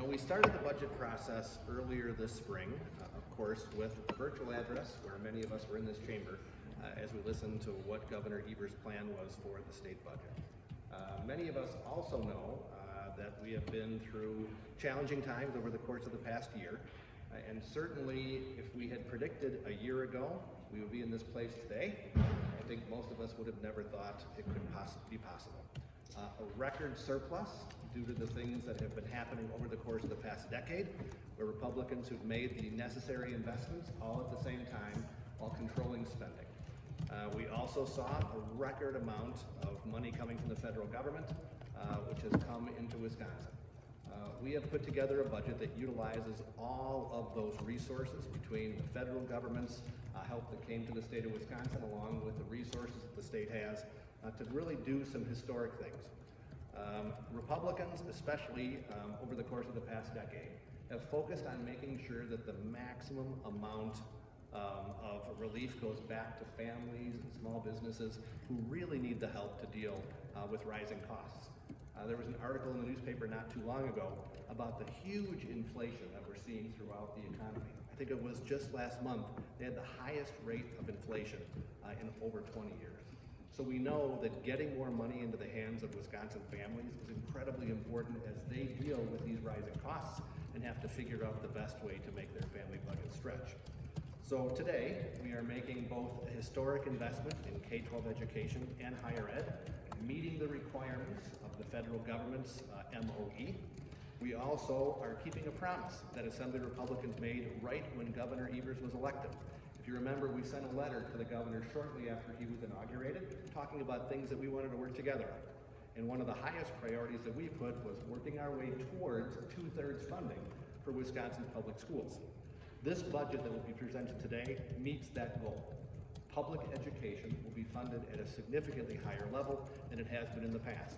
we started the budget process earlier this spring, of course, with a virtual address where many of us were in this chamber as we listened to what Governor Evers' plan was for the state budget. Many of us also know that we have been through challenging times over the course of the past year, and certainly if we had predicted a year ago we would be in this place today, I think most of us would have never thought it could be possible. A record surplus due to the things that have been happening over the course of the past decade, where Republicans who've made the necessary investments all at the same time while controlling spending. We also saw a record amount of money coming from the federal government, which has come into Wisconsin. We have put together a budget that utilizes all of those resources between the federal government's help that came to the state of Wisconsin, along with the resources that the state has to really do some historic things. Republicans, especially over the course of the past decade, have focused on making sure that the maximum amount of relief goes back to families and small businesses who really need the help to deal with rising costs. There was an article in the newspaper not too long ago about the huge inflation that we're seeing throughout the economy. I think it was just last month, they had the highest rate of inflation in over 20 years. So we know that getting more money into the hands of Wisconsin families is incredibly important as they deal with these rising costs and have to figure out the best way to make their family budget stretch. So today, we are making both a historic investment in K-12 education and higher ed, meeting the requirements of the federal government's MOE. We also are keeping a promise that Assembly Republicans made right when Governor Evers was elected. If you remember, we sent a letter to the governor shortly after he was inaugurated, talking about things that we wanted to work together on. And one of the highest priorities that we put was working our way towards 2/3 funding for Wisconsin's public schools. This budget that will be presented today meets that goal. Public education will be funded at a significantly higher level than it has been in the past.